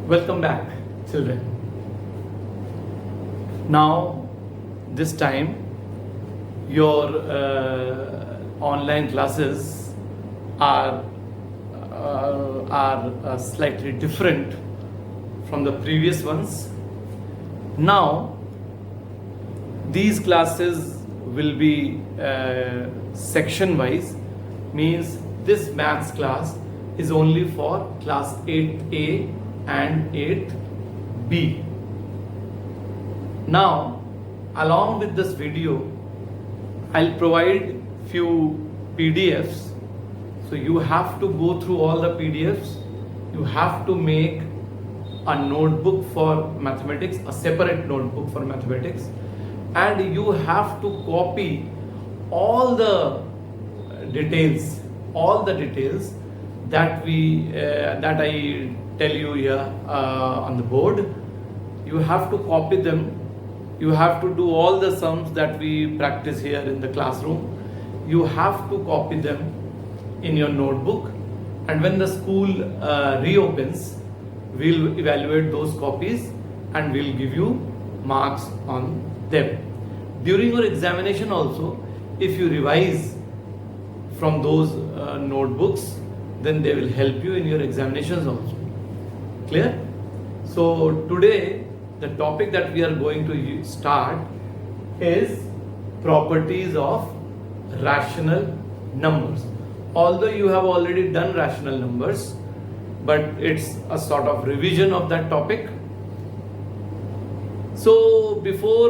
Welcome back, children. Now, this time, your online classes are slightly different from the previous ones. Now, these classes will be section wise, means this maths class is only for class 8A and 8B. Now, along with this video, I'll provide few PDFs. So you have to go through all the PDFs. You have to make a notebook for mathematics, a separate notebook for mathematics, and you have to copy all the details that I tell you here on the board. You have to copy them. You have to do all the sums that we practice here in the classroom. You have to copy them in your notebook, and when the school reopens, we'll evaluate those copies and we'll give you marks on them. During your examination also, if you revise from those notebooks, then they will help you in your examinations also. Clear? So today the topic that we are going to start is properties of rational numbers. Although you have already done rational numbers, but it's a sort of revision of that topic. So before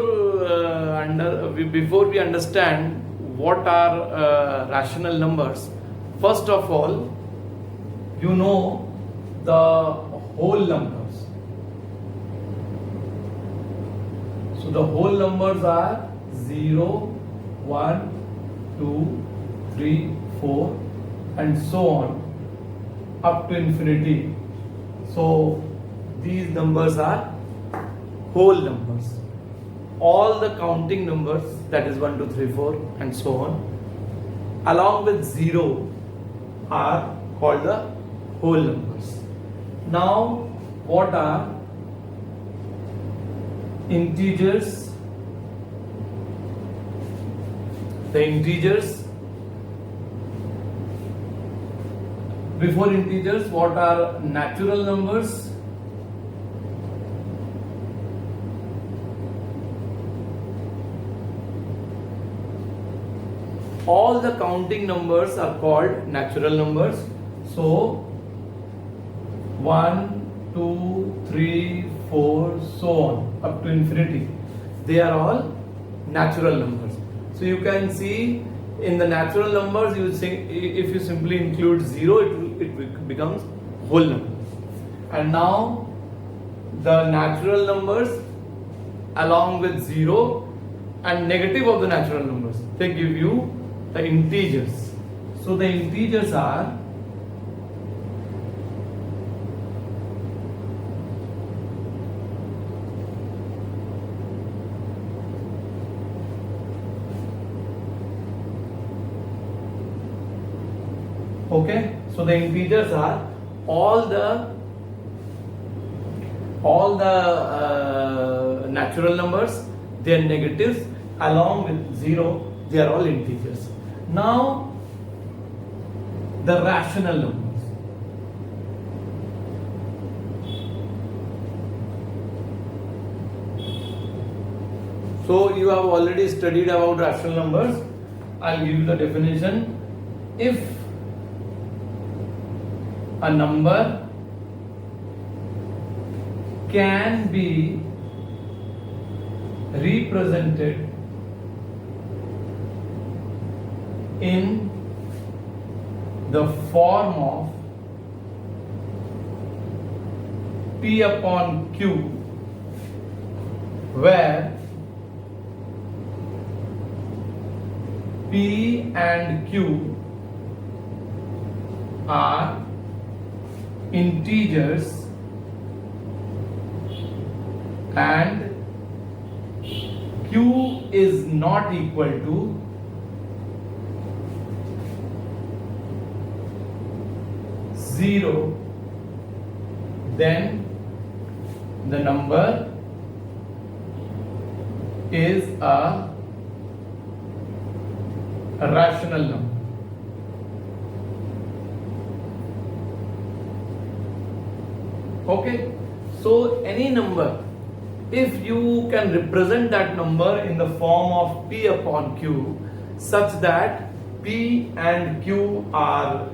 we understand what are rational numbers, first of all, you know the whole numbers. So the whole numbers are 0, 1, 2, 3, 4 and so on up to infinity. So these numbers are whole numbers. All the counting numbers, that is 1, 2, 3, 4 and so on, along with 0 are called the whole numbers. Now, what are integers? The integers. Before integers, what are natural numbers? All the counting numbers are called natural numbers. So 1, 2, 3, 4, so on up to infinity. They are all natural numbers. So you can see in the natural numbers, if you simply include 0, it becomes whole numbers. And now the natural numbers along with 0 and negative of the natural numbers, they give you the integers. So the integers are okay. So the integers are all the natural numbers, they are negatives, along with 0, they are all integers. Now the rational numbers. So you have already studied about rational numbers. I'll give you the definition. If a number can be represented in the form of P upon Q, where P and Q are integers and Q is not equal to zero, then the number is a rational number. Okay, so any number, if you can represent that number in the form of P upon Q such that P and Q are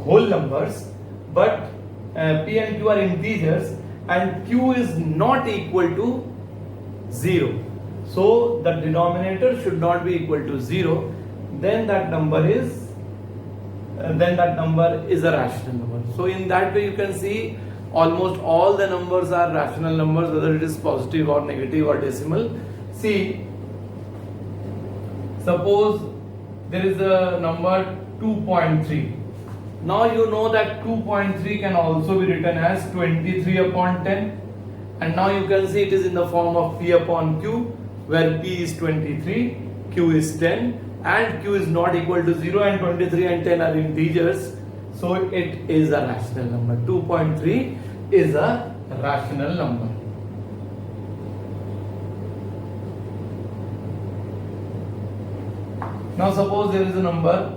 whole numbers, but P and Q are integers and Q is not equal to 0. So the denominator should not be equal to 0, then that number is a rational number. So in that way you can see almost all the numbers are rational numbers, whether it is positive or negative or decimal. See, suppose there is a number 2.3. Now you know that 2.3 can also be written as 23 upon 10, and now you can see it is in the form of P upon Q, where P is 23, Q is 10, and Q is not equal to 0, and 23 and 10 are integers, so it is a rational number. 2.3 is a rational number. Now suppose there is a number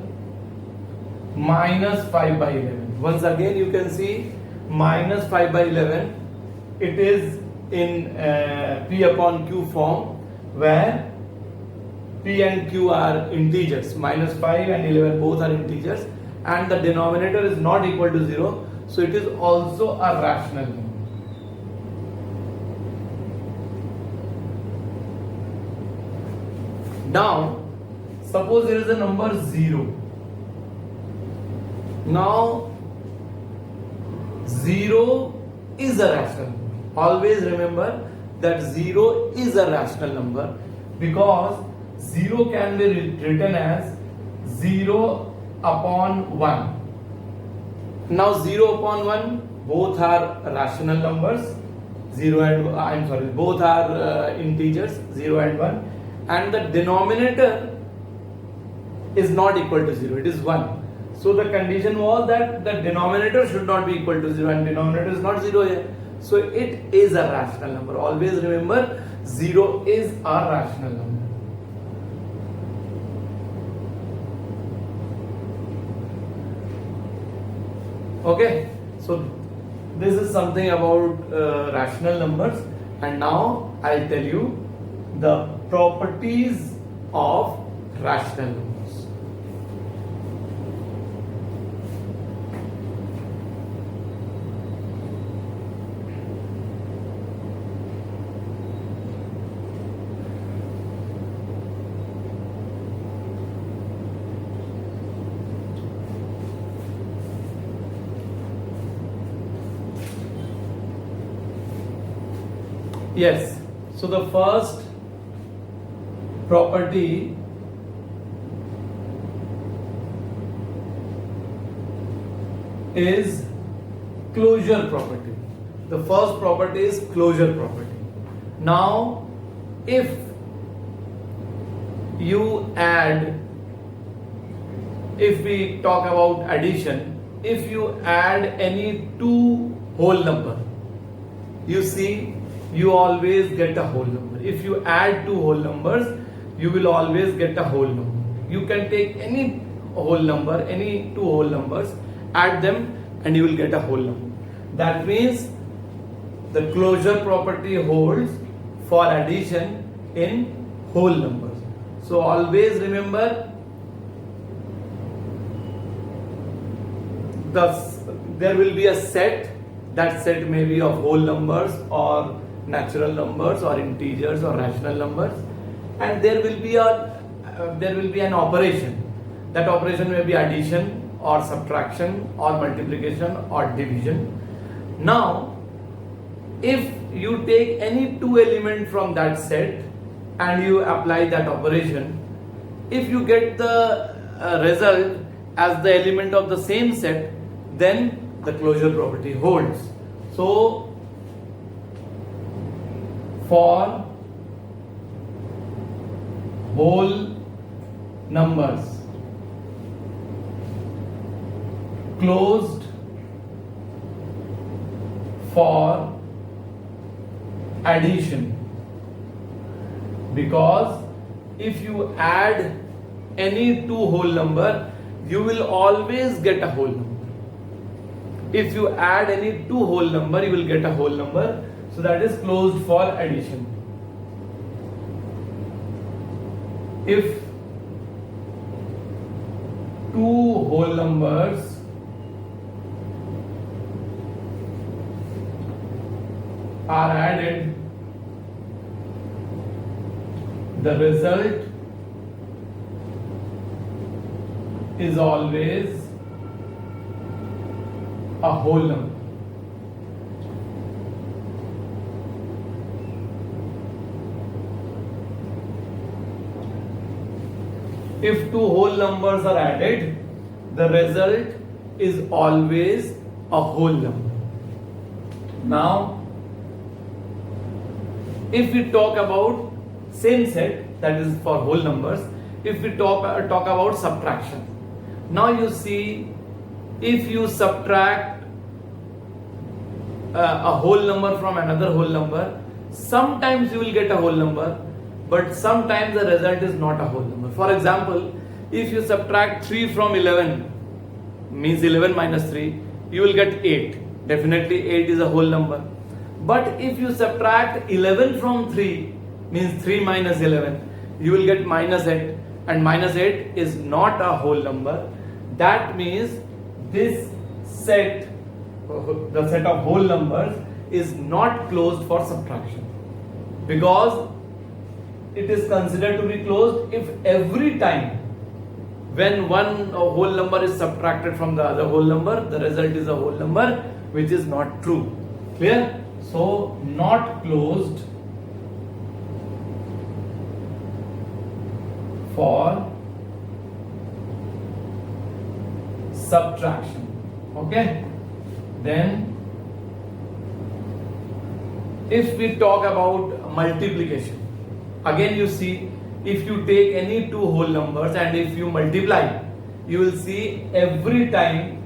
minus 5 by 11. Once again you can see minus 5 by 11, it is in P upon Q form, where P and Q are integers. Minus 5 and 11 both are integers, and the denominator is not equal to 0, so it is also a rational number. Now suppose there is a number 0. Now 0 is a rational number. Always remember that 0 is a rational number, because 0 can be written as 0 upon 1. Now 0 upon 1 both are rational numbers, both are integers, 0 and 1, and the denominator is not equal to 0, it is 1. So the condition was that the denominator should not be equal to 0, and denominator is not 0 here. So it is a rational number. Always remember 0 is a rational number. Okay, so this is something about rational numbers, and now I'll tell you the properties of rational numbers. Yes, so the first property is closure property. The first property is closure property. Now, if we talk about addition, if you add any two whole number, you see, you always get a whole number. If you add two whole numbers, you will always get a whole number. You can take any whole number, any two whole numbers, add them, and you will get a whole number. That means the closure property holds for addition in whole numbers. So always remember, there will be a set. That set may be of whole numbers or natural numbers or integers or rational numbers, and there will be an operation. That operation may be addition or subtraction or multiplication or division. Now, if you take any two elements from that set and you apply that operation, if you get the result as the element of the same set, then the closure property holds. So for whole numbers, closed for addition, because if you add any two whole number, you will always get a whole number. If you add any two whole number, you will get a whole number. So that is closed for addition. If two whole numbers are added, the result is always a whole number. If two whole numbers are added, the result is always a whole number. Now, if we talk about same set, that is for whole numbers, if we talk about subtraction, now you see, if you subtract a whole number from another whole number, sometimes you will get a whole number, but sometimes the result is not a whole number. For example, if you subtract 3 from 11, means 11 minus 3, you will get 8. Definitely 8 is a whole number. But if you subtract 11 from 3, means 3 minus 11, you will get minus 8, and minus 8 is not a whole number. That means this set, the set of whole numbers, is not closed for subtraction, because it is considered to be closed if every time when one whole number is subtracted from the other whole number, the result is a whole number, which is not true. Clear? So, not closed for subtraction. Okay? Then, if we talk about multiplication, again you see, if you take any two whole numbers and if you multiply, you will see every time,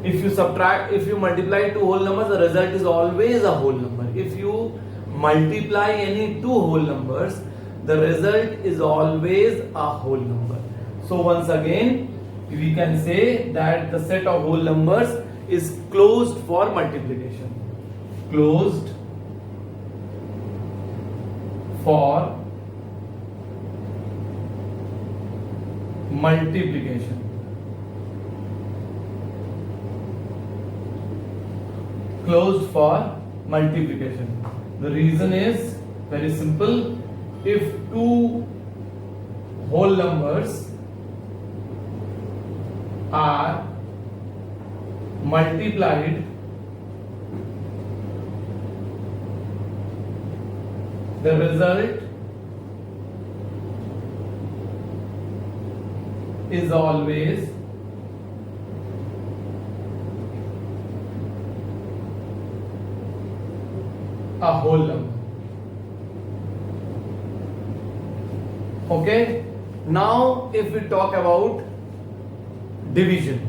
if you multiply two whole numbers, the result is always a whole number. If you multiply any two whole numbers, the result is always a whole number. So once again, we can say that the set of whole numbers is closed for multiplication. Closed for multiplication. Closed for multiplication. The reason is very simple. If two whole numbers are multiplied, the result is always a whole number. Okay? Now, if we talk about division,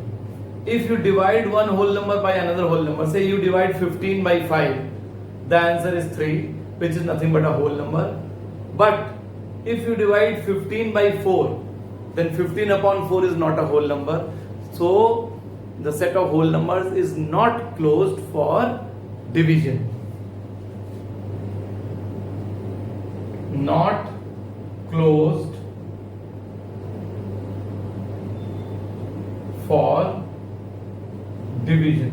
if you divide one whole number by another whole number, say you divide 15 by 5, the answer is 3, which is nothing but a whole number. But if you divide 15 by 4, then 15 upon 4 is not a whole number. So the set of whole numbers is not closed for division. Not closed for division.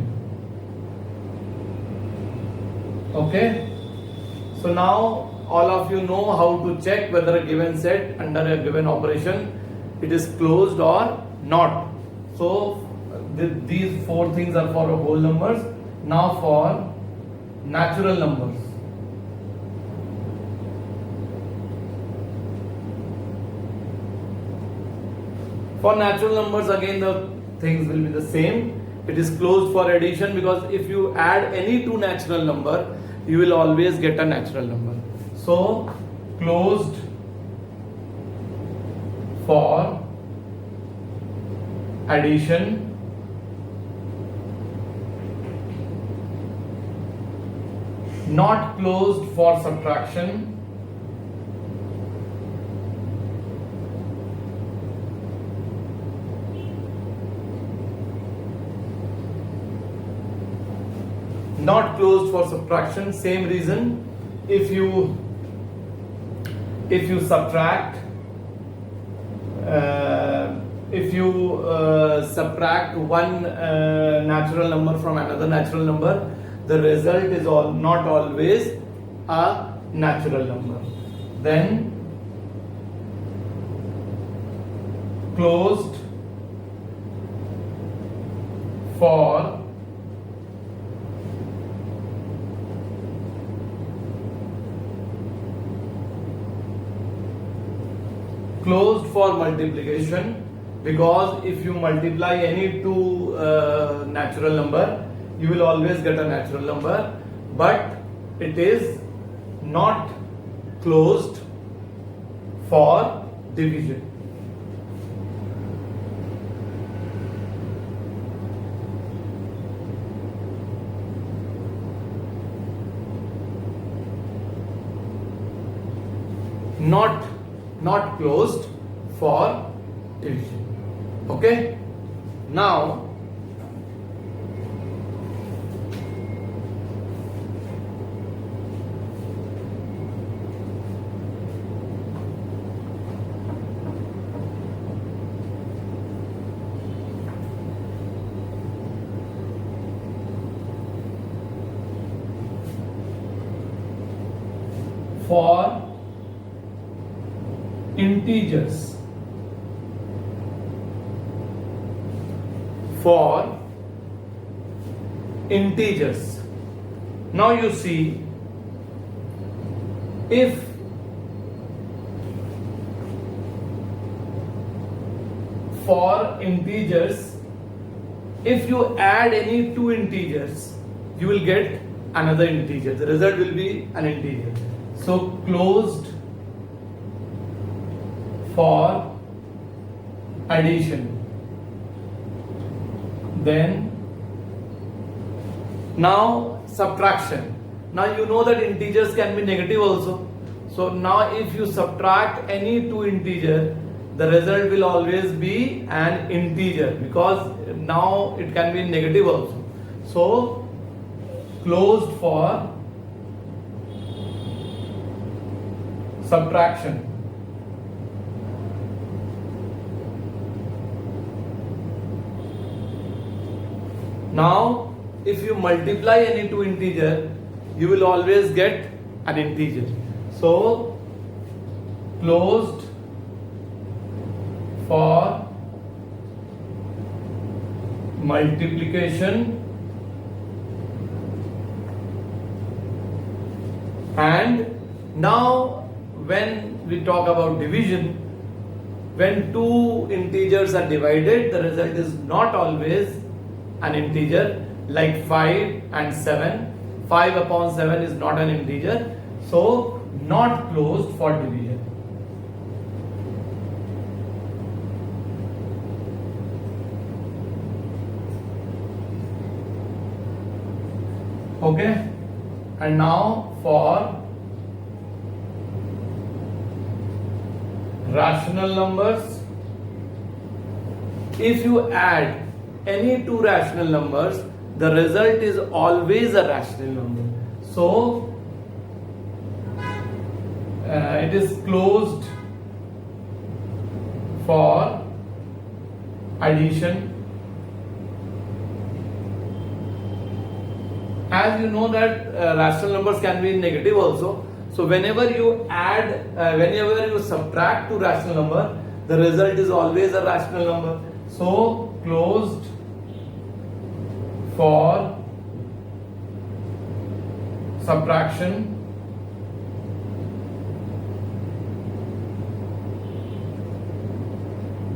Okay? So now all of you know how to check whether a given set under a given operation it is closed or not. So these four things are for whole numbers. Now for natural numbers. For natural numbers, again the things will be the same. It is closed for addition, because if you add any two natural number, you will always get a natural number. So closed for addition not closed for subtraction, not closed for subtraction. Same reason, if you subtract subtract one natural number from another natural number, the result is not always a natural number. Then closed for multiplication, because if you multiply any two natural number, you will always get a natural number, but it is not closed for division. Not closed for division. Okay, now for integers, now you see, if for integers, if you add any two integers, you will get another integer, the result will be an integer. So closed for addition. Then now subtraction. Now you know that integers can be negative also. So now if you subtract any two integer, the result will always be an integer, because now it can be negative also. So closed for subtraction. Now if you multiply any two integer, you will always get an integer. So closed for multiplication, and now when we talk about division, when two integers are divided, the result is not always an integer, like 5 and 7. 5 upon 7 is not an integer, so not closed for division. Okay, and now for rational numbers, if you add any two rational numbers, the result is always a rational number. So it is closed for addition. As you know that rational numbers can be negative also. So whenever you add, whenever you subtract two rational number, the result is always a rational number. So closed for subtraction.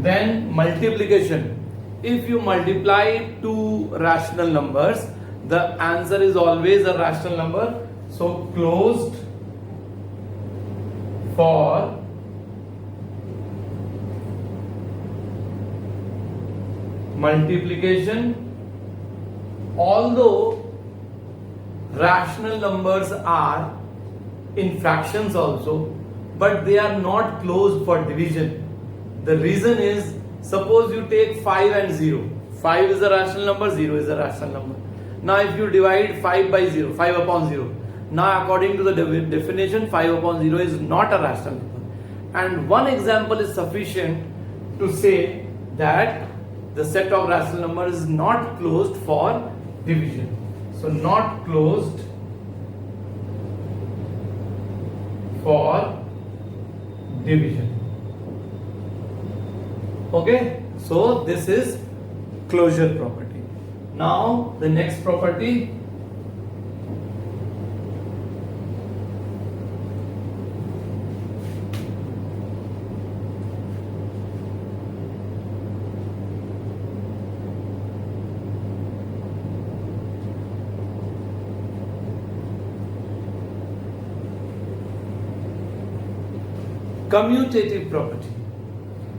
Then multiplication. If you multiply two rational numbers, the answer is always a rational number. So closed for multiplication. Although rational numbers are in fractions also, but they are not closed for division. The reason is, suppose you take 5 and 0. 5 is a rational number, 0 is a rational number. Now if you divide 5 by 0, 5 upon 0. Now according to the definition, 5 upon 0 is not a rational number. And one example is sufficient to say that the set of rational numbers is not closed for division. So not closed for division. Okay, so this is closure property. Now the next property, commutative property.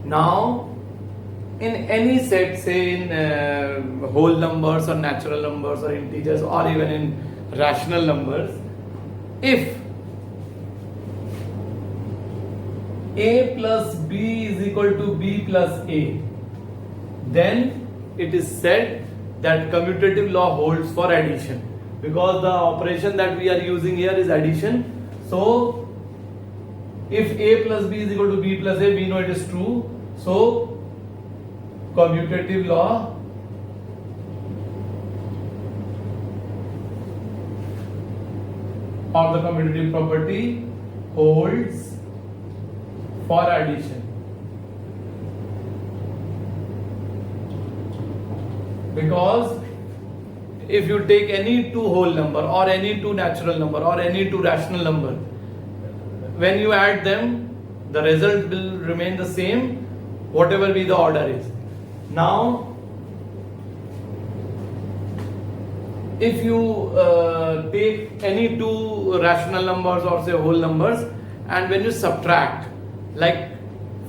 Now in any set, say in whole numbers or natural numbers or integers or even in rational numbers, if a plus b is equal to b plus a, then it is said that commutative law holds for addition, because the operation that we are using here is addition. So if a plus b is equal to b plus a, we know it is true. So commutative law or the commutative property holds for addition. Because if you take any two whole number or any two natural number or any two rational number, when you add them, the result will remain the same, whatever be the order is. Now, if you take any two rational numbers or say whole numbers, and when you subtract, like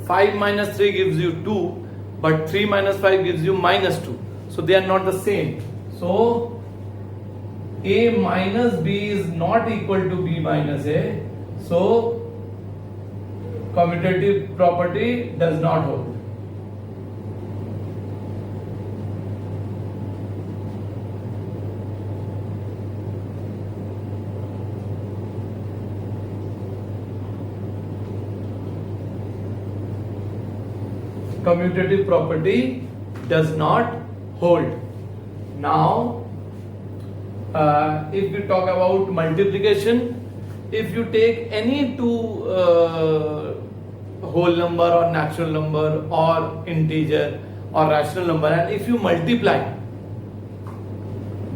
5 minus 3 gives you 2, but 3 minus 5 gives you minus 2. So they are not the same. So a minus b is not equal to b minus a. So commutative property does not hold. Commutative property does not hold. Now, if we talk about multiplication, if you take any two whole number or natural number or integer or rational number, and if you multiply,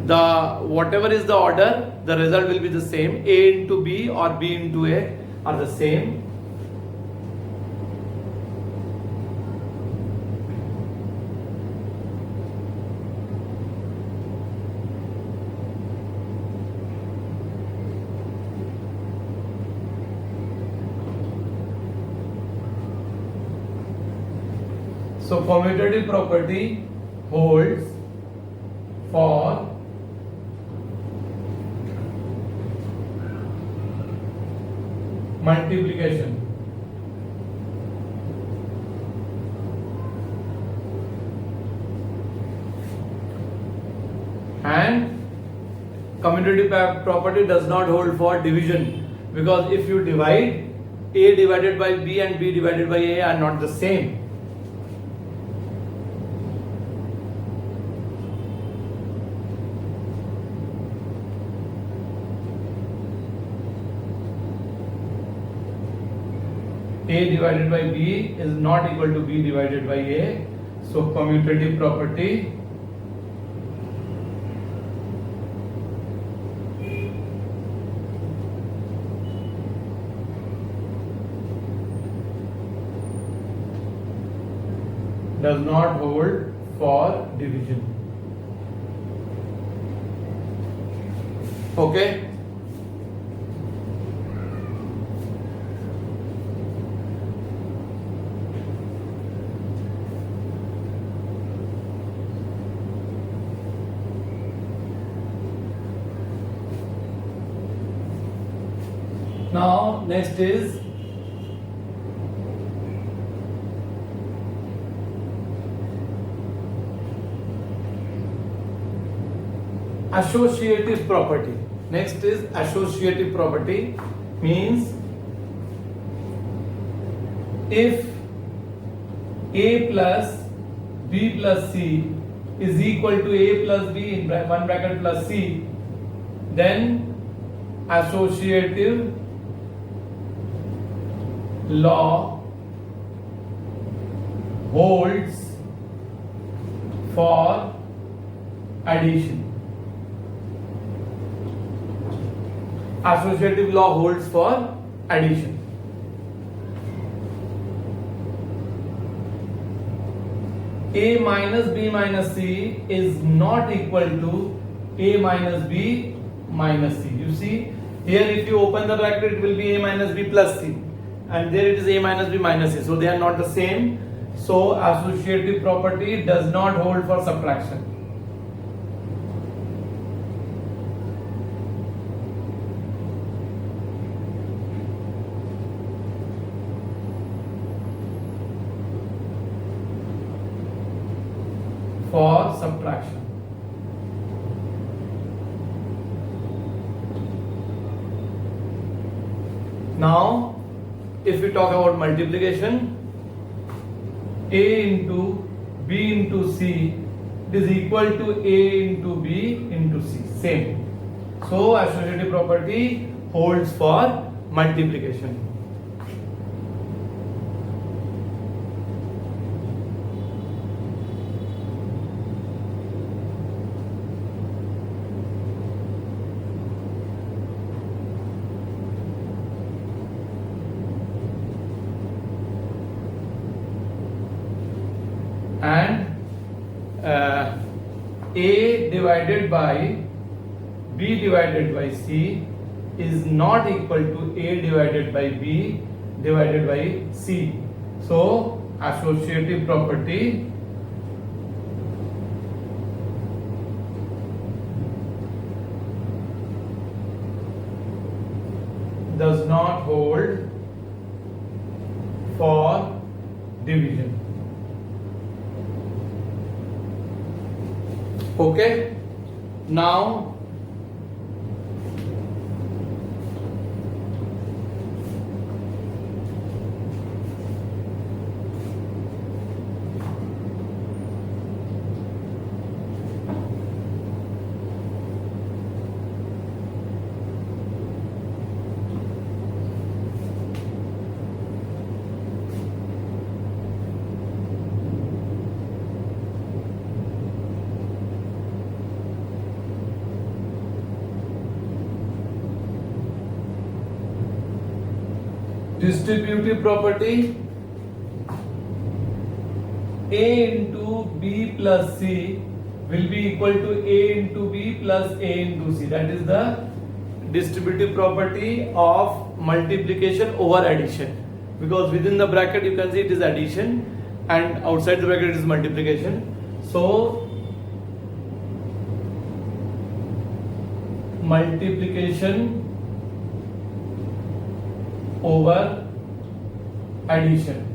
the whatever is the order, the result will be the same. A into b or b into a are the same. So commutative property holds for multiplication. And commutative property does not hold for division, because if you divide, a divided by b and b divided by a are not the same. A divided by b is not equal to b divided by a. So commutative property does not hold for division. Okay. Now next is associative property. Next is associative property, means if A plus B plus C is equal to A plus B in one bracket plus C, then associative law holds for addition. Associative law holds for addition. A minus B minus C is not equal to A minus B minus C. You see, here if you open the bracket, it will be A minus B plus C, and there it is A minus B minus C. So they are not the same. So associative property does not hold for subtraction. For subtraction. Now, if we talk about multiplication, A into B into C is equal to A into B into C. Same. So, associative property holds for multiplication. And A divided by B divided by C is not equal to A divided by B divided by C. So associative property does not hold for division. Okay, now distributive property, A into B plus C will be equal to A into B plus A into C. That is the distributive property of multiplication over addition, because within the bracket you can see it is addition and outside the bracket it is multiplication. So multiplication over addition,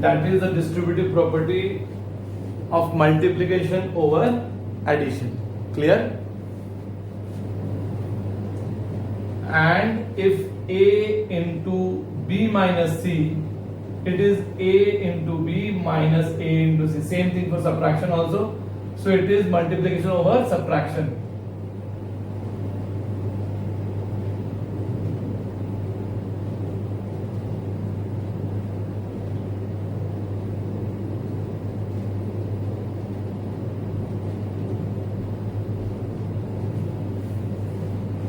that is the distributive property of multiplication over addition. Clear? And if A into B minus C, it is A into B minus A into C. Same thing for subtraction also. So it is multiplication over subtraction.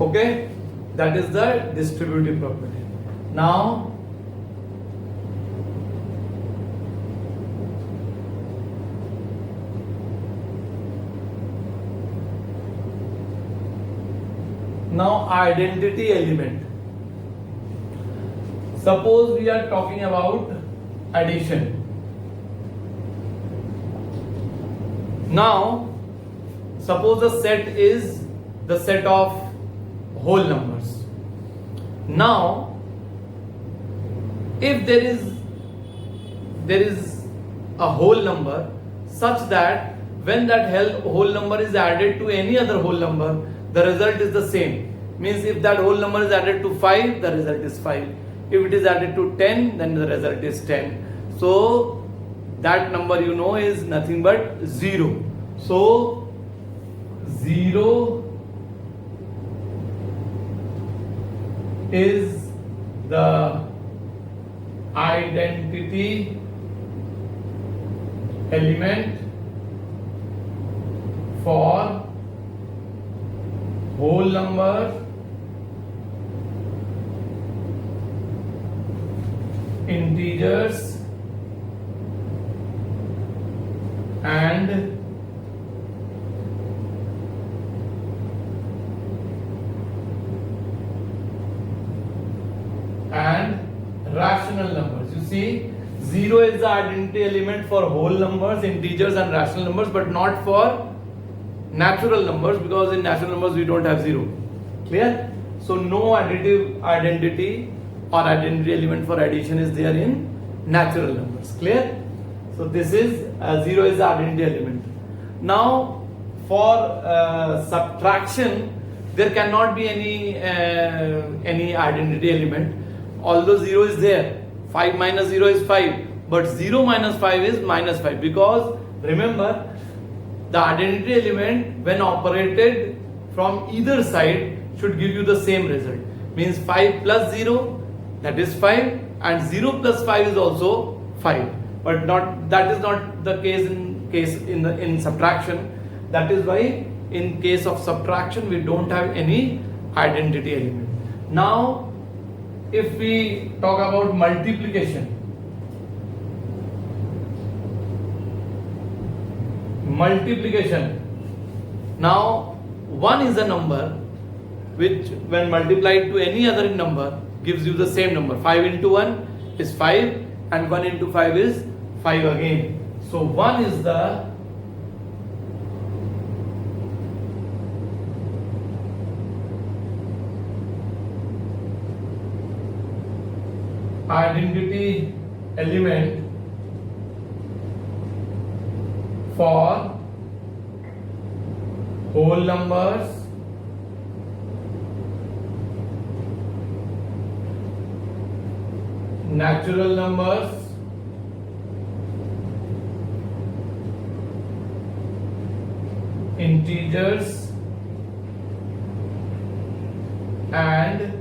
Okay, that is the distributive property. Now identity element. Suppose we are talking about addition. Now suppose the set is the set of whole numbers. Now, if there is a whole number such that when that whole number is added to any other whole number, the result is the same. Means if that whole number is added to 5, the result is 5. If it is added to 10, then the result is 10. So that number you know is nothing but 0. So 0 is the identity element for whole number, integers and rational numbers. You see, 0 is the identity element for whole numbers, integers and rational numbers, but not for natural numbers, because in natural numbers we don't have 0. Clear? So no additive identity or identity element for addition is there in natural numbers. Clear? So this is 0 is the identity element. Now for subtraction, there cannot be any identity element. Although 0 is there, 5 minus 0 is 5, but 0 minus 5 is minus 5, because remember, the identity element when operated from either side should give you the same result. Means 5 plus 0, that is 5, and 0 plus 5 is also 5. But that is not the case in subtraction. That is why in case of subtraction we don't have any identity element. Now if we talk about multiplication, now 1 is a number which when multiplied to any other number gives you the same number. 5 into 1 is 5 and 1 into 5 is 5 again. So 1 is the identity element for whole numbers, natural numbers, integers and